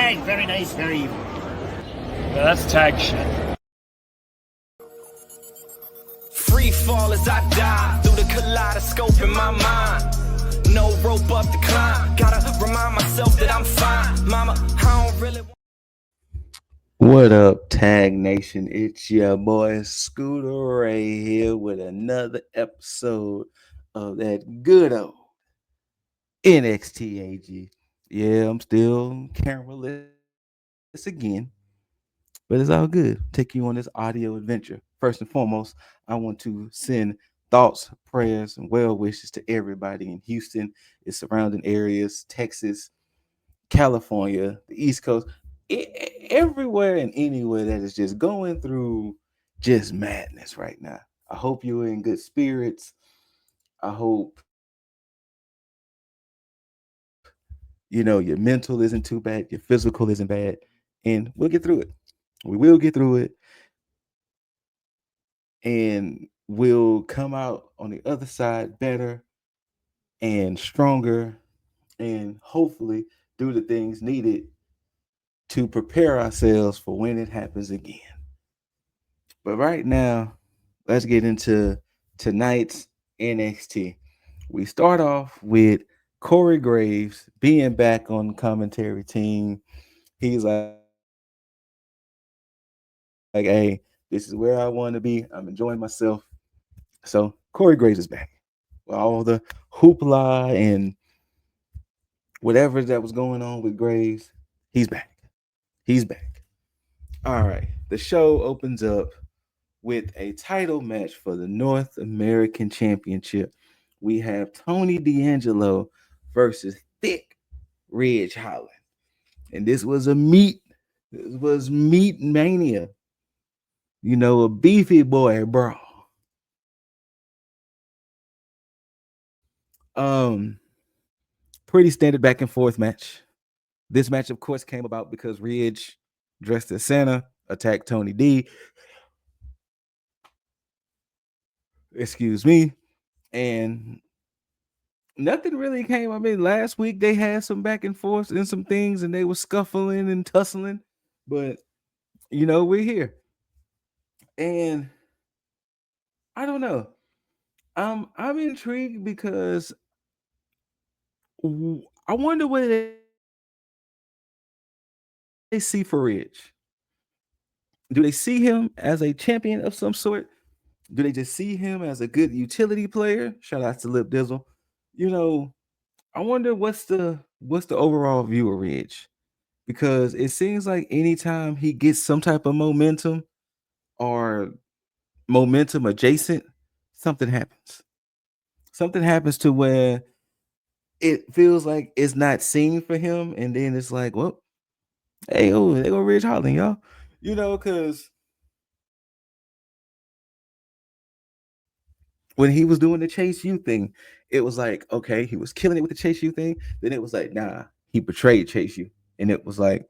T.A.G, very nice, very evil. Yeah, that's T.A.G shit. Free fall as I dive through the kaleidoscope in my mind. No rope up to climb. Gotta remind myself that I'm fine. Mama, I don't really. What up, T.A.G Nation? It's your boy ScooterRay here with another episode of that good old NXT.A.G. Yeah, I'm still cameraless again, but it's all good. Take you on this audio adventure. First and foremost, I want to send thoughts, prayers, and well wishes to everybody in Houston, its surrounding areas, Texas, California, the East Coast, everywhere and anywhere that is just going through just madness right now. I hope you're in good spirits. I hope your mental isn't too bad, your physical isn't bad, and we'll get through it. We will get through it, and we'll come out on the other side better and stronger, and hopefully do the things needed to prepare ourselves for when it happens again. But right now, let's get into tonight's NXT. We start off with Corey Graves being back on the commentary team. He's like, hey, this is where I want to be. I'm enjoying myself. So Corey Graves is back. With all the hoopla and whatever that was going on with Graves, he's back. He's back. All right. The show opens up with a title match for the North American Championship. We have Tony D'Angelo versus Thick Ridge Holland. And this was meat mania. A beefy boy brawl. Pretty standard back and forth match. This match, of course, came about because Ridge, dressed as Santa, attacked Tony D. Excuse me. And nothing really came. I mean, last week they had some back and forth and some things, and they were scuffling and tussling. But we're here, and I don't know. I'm intrigued because I wonder what they see for Ridge. Do they see him as a champion of some sort? Do they just see him as a good utility player? Shout out to Lip Dizzle. I wonder what's the overall view of Ridge, because it seems like anytime he gets some type of momentum or momentum adjacent, something happens. Something happens to where it feels like it's not seen for him, and then it's like, well, hey, they go Ridge Holland, y'all. Because when he was doing the Chase U thing, it was like, okay, he was killing it with the Chase U thing. Then it was like, nah, he betrayed Chase U. And it was like,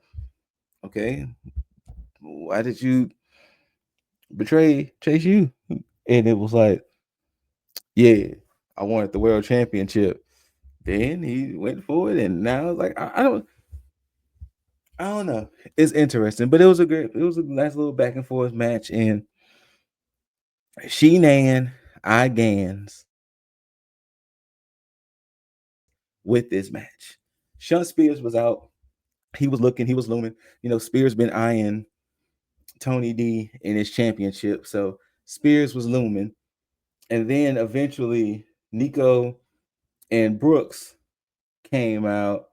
okay, why did you betray Chase U? And it was like, yeah, I wanted the world championship. Then he went for it, and now it's like, I don't know. It's interesting, but it was a nice little back and forth match, and Sheenan, I Gans with this match. Sean Spears was out. He was looming. Spears been eyeing Tony D in his championship, so Spears was looming. And then eventually Nico and Brooks came out,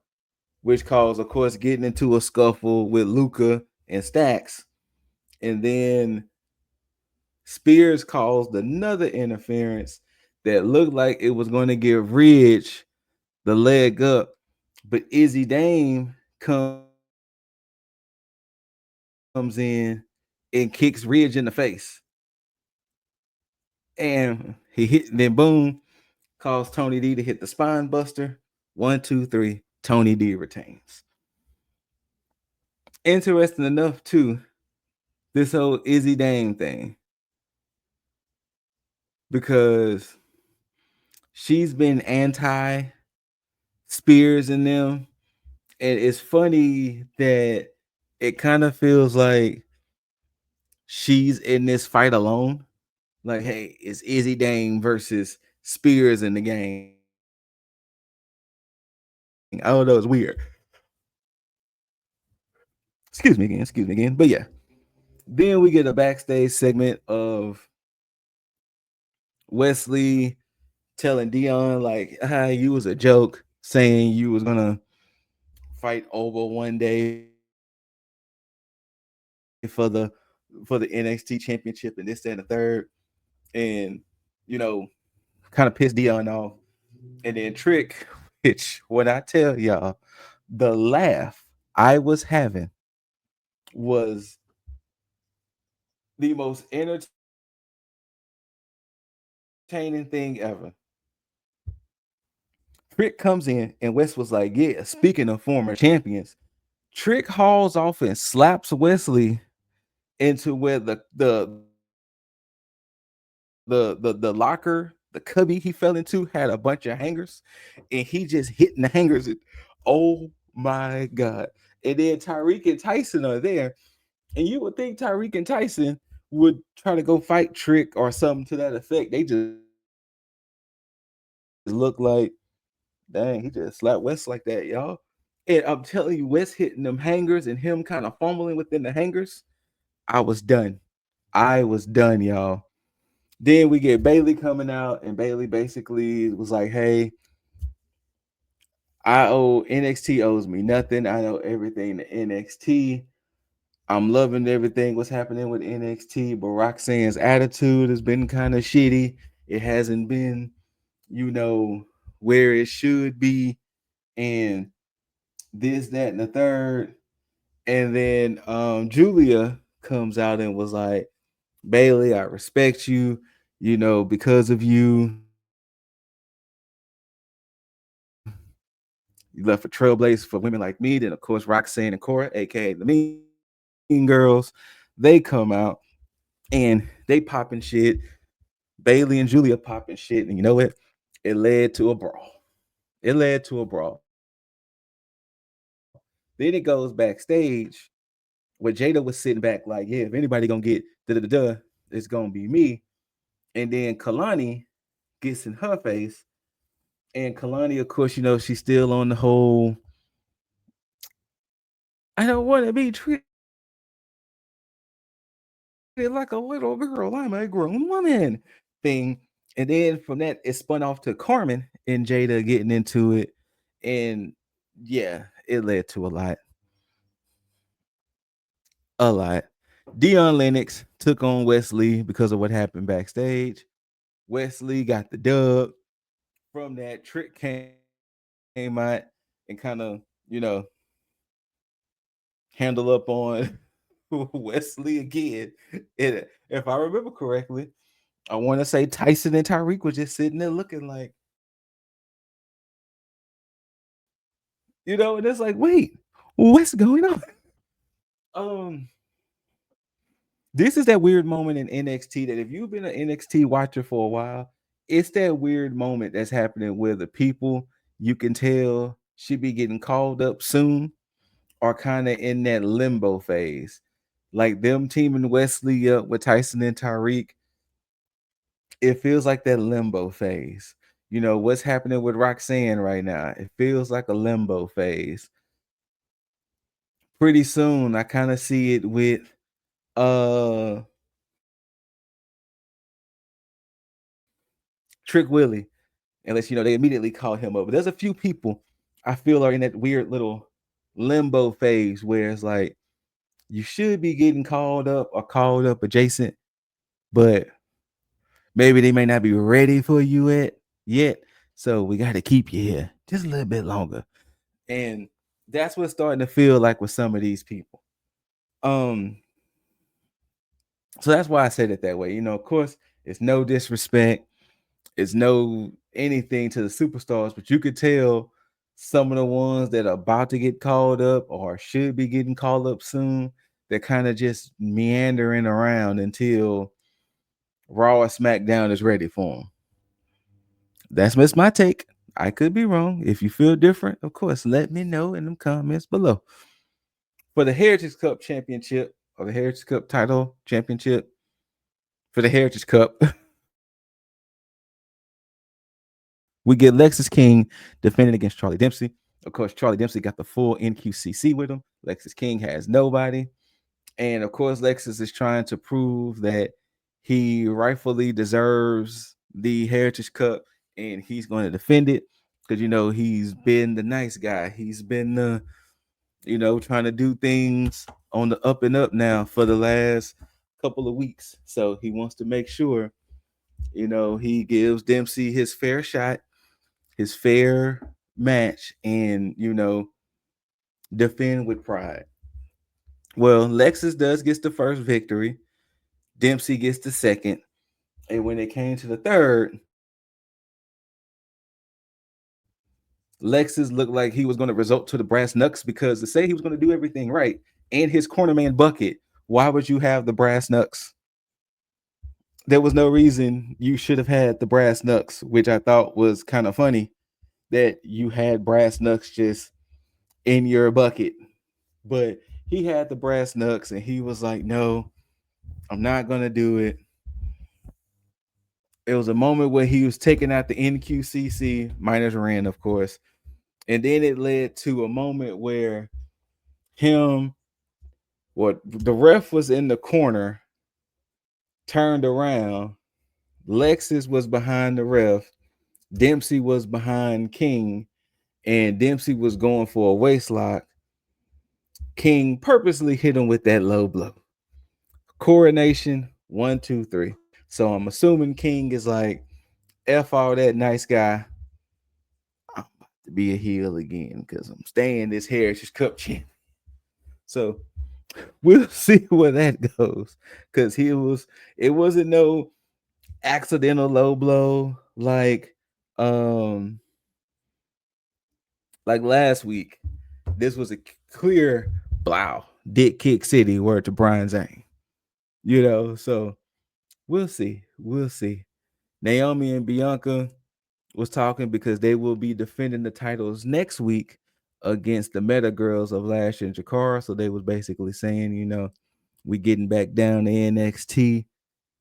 which caused, of course, getting into a scuffle with Luca and Stacks. And then Spears caused another interference that looked like it was going to give Ridge the leg up, but Izzy Dame comes in and kicks Ridge in the face. And he hit, then boom, caused Tony D to hit the spine buster. 1, 2, 3. Tony D retains. Interesting enough, too, this whole Izzy Dame thing, because she's been anti Spears and them, And it's funny that it kind of feels like she's in this fight alone. Like, hey, it's Izzy Dane versus Spears in the game. I don't know, it's weird. Excuse me again. But yeah, then we get a backstage segment of Wesley telling Dion like, you was a joke, saying you was gonna fight over one day for the NXT championship and this, that, and the third. And you know, kind of pissed Dion off. And then Trick, which when I tell y'all, the laugh I was having was the most entertaining thing ever. Trick comes in and Wes was like, yeah, speaking of former champions, Trick hauls off and slaps Wesley into where the locker, the cubby he fell into had a bunch of hangers, and he just hitting the hangers. Oh my god! And then Tyreek and Tyson are there, and you would think Tyreek and Tyson would try to go fight Trick or something to that effect. They just look like, dang, he just slapped Wes like that, y'all. And I'm telling you, Wes hitting them hangers and him kind of fumbling within the hangers. I was done. I was done, y'all. Then we get Bailey coming out, and Bailey basically was like, hey, I owe NXT owes me nothing. I know everything to NXT. I'm loving everything what's happening with NXT, but Roxanne's attitude has been kind of shitty. It hasn't been, where it should be, and this, that, and the third. And then Julia comes out and was like, Bailey, I respect you, because of you. You left a trailblazer for women like me. Then, of course, Roxanne and Cora, aka the Mean Girls, they come out and they popping shit. Bailey and Julia popping shit, and you know what? It led to a brawl. It led to a brawl. Then it goes backstage where Jada was sitting back like, yeah, if anybody gonna get da, it's gonna be me. And then Kalani gets in her face, and Kalani, of course, she's still on the whole, I don't want to be treated like a little girl. I'm a grown woman thing. And then from that, it spun off to Carmen and Jada getting into it. And yeah, it led to a lot. A lot. Dion Lennox took on Wesley because of what happened backstage. Wesley got the dub. From that, Trick came out and kind of, handle up on Wesley again. And if I remember correctly, I want to say Tyson and Tyreek were just sitting there looking like, and it's like, wait, what's going on? Um, this is that weird moment in NXT that if you've been an NXT watcher for a while, it's that weird moment that's happening where the people you can tell should be getting called up soon are kind of in that limbo phase. Like them teaming Wesley up with Tyson and Tyreek, it feels like that limbo phase. What's happening with Roxanne right now? It feels like a limbo phase. Pretty soon, I kind of see it with uh Trick Willie, unless they immediately call him up. But there's a few people I feel are in that weird little limbo phase where it's like you should be getting called up or called up adjacent, but maybe they may not be ready for you yet. So we got to keep you here just a little bit longer. And that's what's starting to feel like with some of these people. So that's why I said it that way. Of course, it's no disrespect. It's no anything to the superstars, but you could tell some of the ones that are about to get called up or should be getting called up soon, they're kind of just meandering around until Raw or SmackDown is ready for them. That's my take. I could be wrong. If you feel different, of course, let me know in the comments below. For the Heritage Cup Championship, or the Heritage Cup title championship, for the Heritage Cup, we get Lexis King defending against Charlie Dempsey. Of course, Charlie Dempsey got the full NQCC with him. Lexis King has nobody. And of course, Lexis is trying to prove that he rightfully deserves the Heritage Cup and he's going to defend it because, he's been the nice guy. He's been the, trying to do things on the up and up now for the last couple of weeks. So he wants to make sure, he gives Dempsey his fair shot, his fair match, and, defend with pride. Well, Lexis does get the first victory. Dempsey gets the second. And when it came to the third, Lexis looked like he was going to resort to the brass knucks because to say he was going to do everything right and his cornerman bucket, why would you have the brass knucks? There was no reason you should have had the brass knucks, which I thought was kind of funny that you had brass knucks just in your bucket. But he had the brass knucks and he was like, no, I'm not going to do it. It was a moment where he was taking out the NQCC minus Ren, of course. And then it led to a moment where the ref was in the corner, turned around. Lexis was behind the ref. Dempsey was behind King, and Dempsey was going for a waist lock. King purposely hit him with that low blow. Coronation, 1, 2, 3. So I'm assuming King is like, F all that nice guy. I'm about to be a heel again because I'm staying this Heritage Cup champion. So we'll see where that goes. Because it wasn't no accidental low blow like last week. This was a clear blow. Dick kick city, word to Brian Zane. So we'll see. Naomi and Bianca was talking because they will be defending the titles next week against the Meta Girls of Lash and Jakara. So they was basically saying, we getting back down to NXT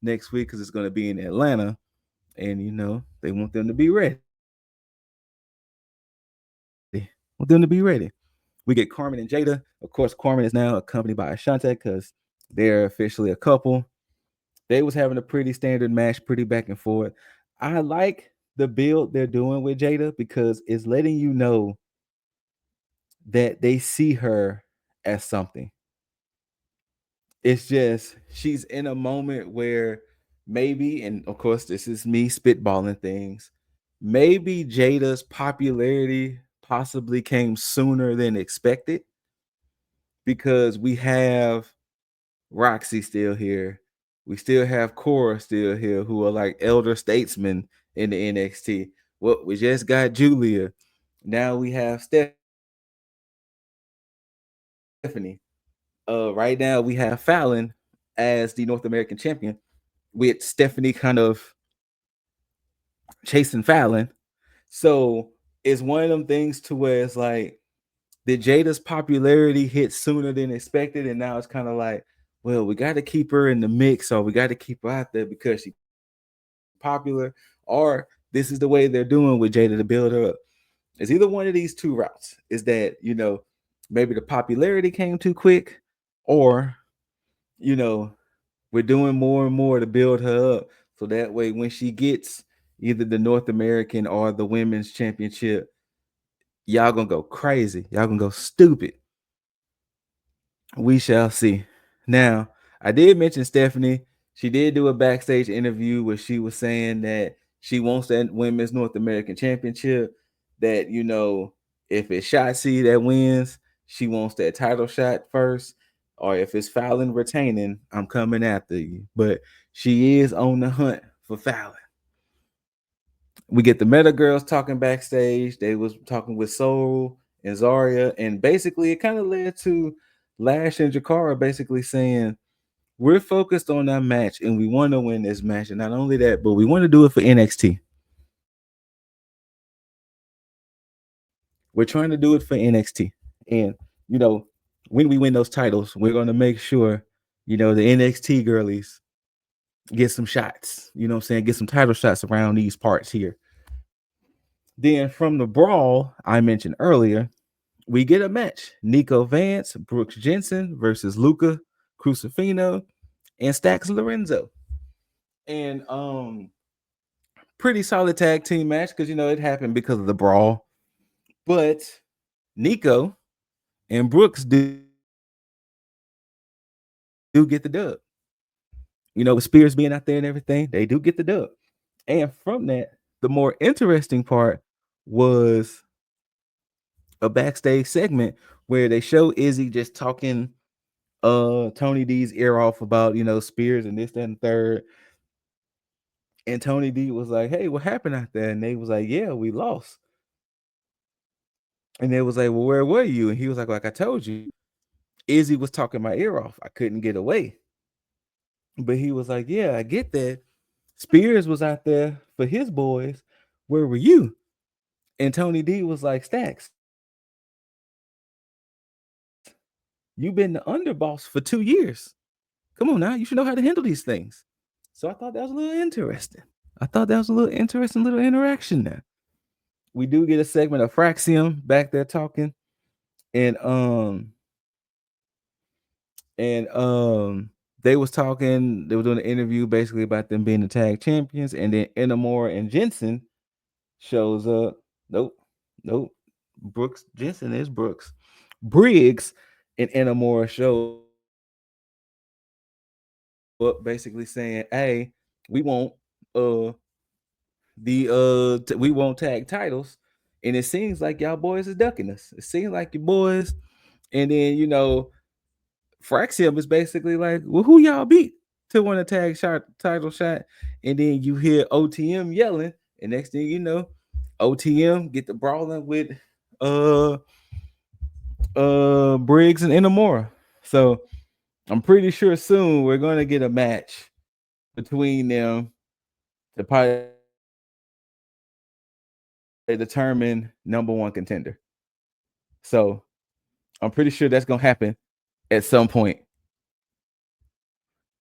next week because it's going to be in Atlanta. And, they want them to be ready. We get Carmen and Jada. Of course, Carmen is now accompanied by Ashante because they're officially a couple. They was having a pretty standard match, pretty back and forth. I like the build they're doing with Jada because it's letting you know that they see her as something. It's just she's in a moment where maybe, and of course this is me spitballing things, maybe Jada's popularity possibly came sooner than expected because we have Roxy still here. We still have Cora still here, who are like elder statesmen in the NXT. Well, we just got Julia. Now we have Stephanie. Right now we have Fallon as the North American champion, with Stephanie kind of chasing Fallon. So it's one of them things to where it's like, did Jada's popularity hit sooner than expected? And now it's kind of like, well, we got to keep her in the mix, or we got to keep her out there because she's popular, or this is the way they're doing with Jada to build her up. It's either one of these two routes. Is that, maybe the popularity came too quick, or, we're doing more and more to build her up. So that way, when she gets either the North American or the women's championship, y'all gonna go crazy. Y'all gonna go stupid. We shall see. Now, I did mention Stephanie. She did do a backstage interview where she was saying that she wants that women's North American championship. That, if it's Shotzi that wins, she wants that title shot first. Or if it's Fallon retaining, I'm coming after you. But she is on the hunt for Fallon. We get the Meta Girls talking backstage. They was talking with Soul and Zarya, and basically it kind of led to Lash and Jakara basically saying, we're focused on that match and we want to win this match. And not only that, but we want to do it for NXT. We're trying to do it for NXT. And, you know, when we win those titles, we're going to make sure, you know, the NXT girlies get some shots, you know what I'm saying? Get some title shots around these parts here. Then from the brawl I mentioned earlier, we get a match. Nico Vance, Brooks Jensen versus Luca Crucifino and Stax Lorenzo. And pretty solid tag team match because you know it happened because of the brawl. But Nico and Brooks do get the dub. You know, with Spears being out there and everything, they do get the dub. And from that, the more interesting part was a backstage segment where they show Izzy just talking Tony D's ear off about, you know, Spears and this, that, and third. And Tony D was like, "Hey, what happened out there?" And they was like, "Yeah, we lost." And they was like, "Well, where were you?" And he was like I told you, Izzy was talking my ear off. I couldn't get away. But he was like, "Yeah, I get that. Spears was out there for his boys. Where were you?" And Tony D was like, "Stacks, you've been the underboss for 2 years. Come on now, you should know how to handle these things." So I thought that was a little interesting. I thought that was a little interesting little interaction there. We do get a segment of Fraxium back there talking, and they was talking. They were doing an interview basically about them being the tag champions, and then Enamora and Jensen shows up. Nope. Brooks Jensen is Brooks. Briggs and Enamora show up basically saying, "Hey, we want we won't tag titles, and it seems like y'all boys is ducking us. It seems like your boys." And then you know, Fraxium is basically like, "Well, who y'all beat to win a tag shot title shot?" And then you hear OTM yelling, and next thing you know, OTM get the brawling with uh Briggs and Enamora. So I'm pretty sure soon we're gonna get a match between them to probably determine number one contender. So I'm pretty sure that's gonna happen at some point.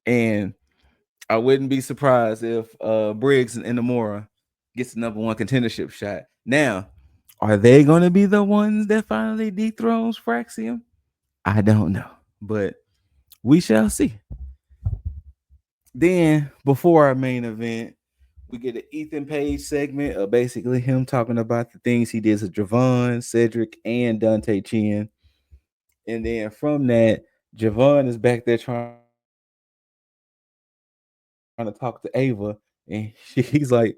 And I wouldn't be surprised if Briggs and Enamora gets the number one contendership shot. Now, are they gonna be the ones that finally dethrones Fraxium? I don't know, but we shall see. Then before our main event, we get an Ethan Page segment of basically him talking about the things he did to Javon, Cedric, and Dante Chen. And then from that, Javon is back there trying to talk to Ava, and he's like,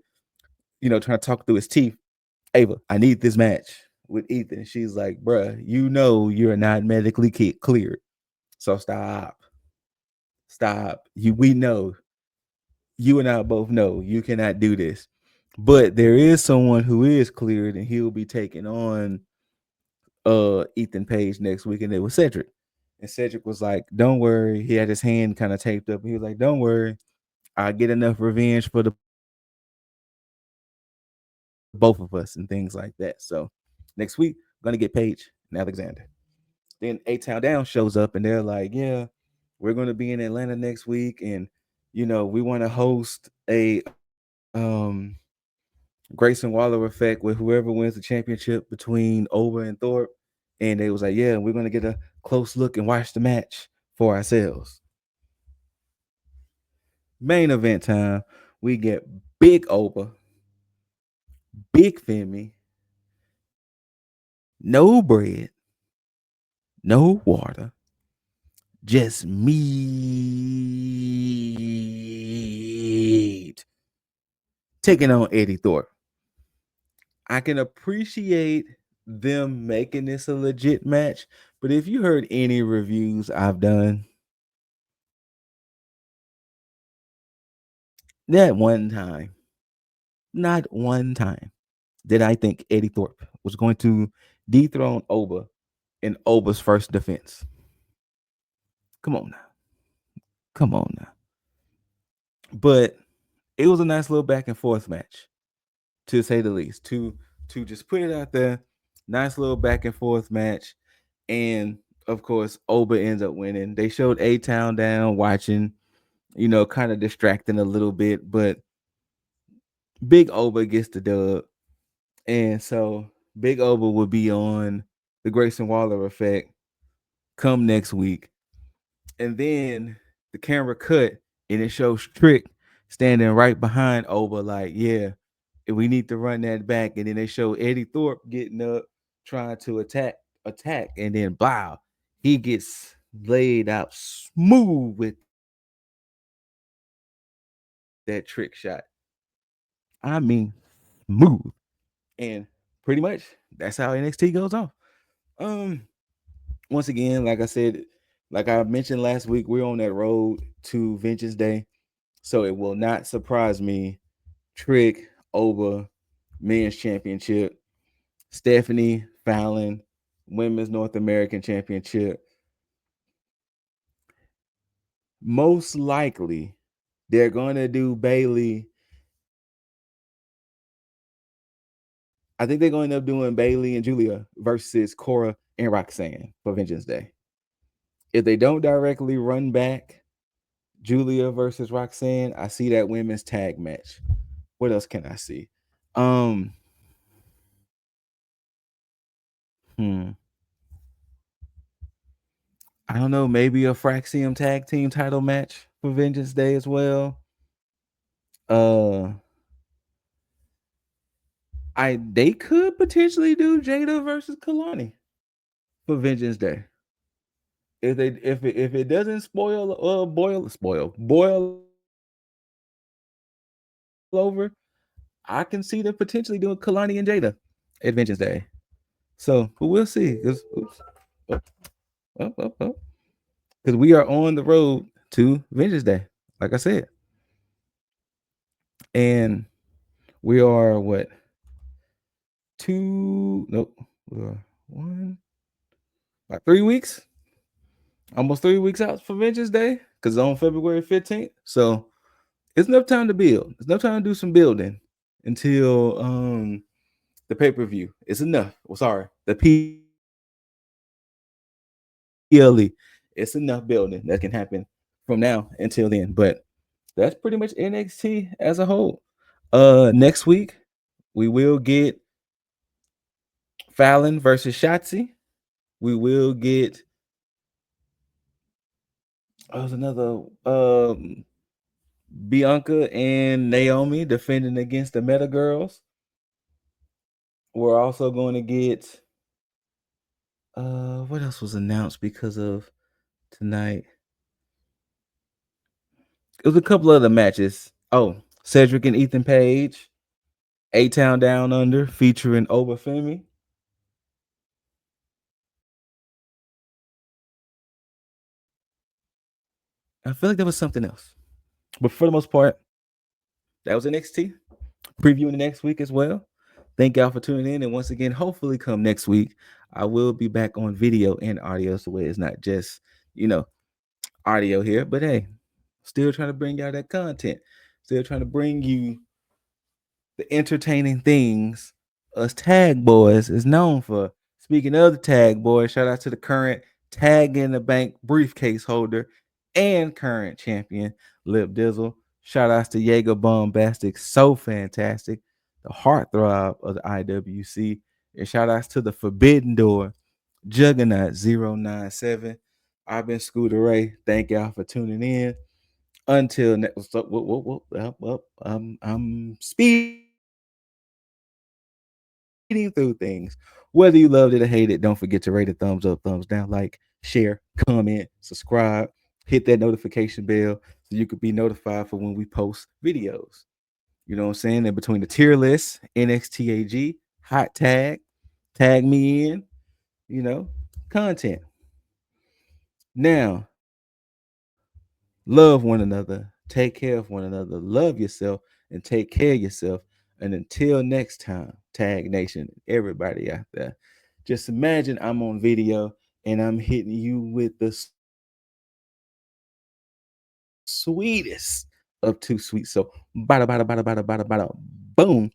you know, trying to talk through his teeth. "Ava, I need this match with Ethan." She's like, "Bruh, you know you're not medically cleared, so stop. We know, you and I both know you cannot do this. But there is someone who is cleared, and he'll be taking on Ethan Page next week." And it was Cedric. And Cedric was like, "Don't worry." He had his hand kind of taped up. He was like, "Don't worry. I get enough revenge for the both of us," and things like that. So next week, I'm gonna get Page and Alexander. Then A-Town Down shows up, and they're like, "Yeah, we're gonna be in Atlanta next week, and you know, we want to host a Grayson Waller effect with whoever wins the championship between Oba and Thorpe." And they was like, "Yeah, we're gonna get a close look and watch the match for ourselves." Main event time. We get Big Oba, Big Femi, no bread, no water, just meat, taking on Eddie Thorpe. I can appreciate them making this a legit match, but if you heard any reviews I've done, that one time, not one time, did I think Eddie Thorpe was going to dethrone Oba in Oba's first defense. Come on now. Come on now. But it was a nice little back and forth match, to say the least. To just put it out there, Nice little back and forth match. And of course, Oba ends up winning. They showed A-Town down watching, kind of distracting a little bit, but Big Oba gets the dub. And so Big Oba will be on the Grayson Waller effect come next week. And then the camera cut and it shows Trick standing right behind Oba, like, yeah, we need to run that back. And then they show Eddie Thorpe getting up, trying to attack, and then blah, he gets laid out smooth with that trick shot. I mean, smooth. And pretty much that's how NXT goes off. Once again, like I said, like I mentioned last week, we're on that road to Vengeance Day. So it will not surprise me. Trick, Oba, men's championship, Stephanie Fallon, women's North American championship. Most likely, they're going to do Bailey. I think they're going to end up doing Bailey and Julia versus Cora and Roxanne for Vengeance Day. If they don't directly run back Julia versus Roxanne, I see that women's tag match. What else can I see? I don't know, maybe a Fraxium tag team title match for Vengeance Day as well. They could potentially do Jada versus Kalani for Vengeance Day. If it doesn't boil over, I can see them potentially doing Kalani and Jada at Vengeance Day. So, but we'll see. Because we are on the road to Vengeance Day, like I said. And we are what? Like 3 weeks? Almost 3 weeks out for Vengeance Day, because it's on February 15th. So it's enough time to build. It's enough time to do some building until the pay-per-view. It's enough. Well, sorry, the PLE. It's enough building that can happen from now until then. But that's pretty much NXT as a whole. Next week we will get Fallon versus Shotzi. We will get there's another Bianca and Naomi defending against the Meta Girls. We're also going to get what else was announced because of tonight? It was a couple other matches. Oh, Cedric and Ethan Page, A-Town Down Under featuring Obafemi. I feel like there was something else. But for the most part, that was NXT. Previewing the next week as well. Thank y'all for tuning in. And once again, hopefully come next week, I will be back on video and audio. So it's not just, audio here. But hey, still trying to bring y'all that content. Still trying to bring you the entertaining things us tag boys is known for. Speaking of the tag boys, shout out to the current Tag in the Bank briefcase holder and current champion, Lip Dizzle. Shout outs to Jaeger Bombastic, so fantastic. The heartthrob of the IWC. And shout outs to the Forbidden Door, Juggernaut 097. I've been ScooterRay. Thank y'all for tuning in. Until next, I'm speeding through things. Whether you loved it or hate it, don't forget to rate it, thumbs up, thumbs down, like, share, comment, subscribe, hit that notification bell so you could be notified for when we post videos. You know what I'm saying? And between the tier list, NXT.A.G, hot tag me in, content. Now, love one another, take care of one another, love yourself, and take care of yourself. And until next time, Tag Nation, everybody out there, just imagine I'm on video and I'm hitting you with the sweetest of two sweets. So, bada, bada, bada, bada, bada, bada, boom.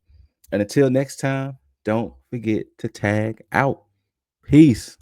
And until next time, don't forget to tag out. Peace.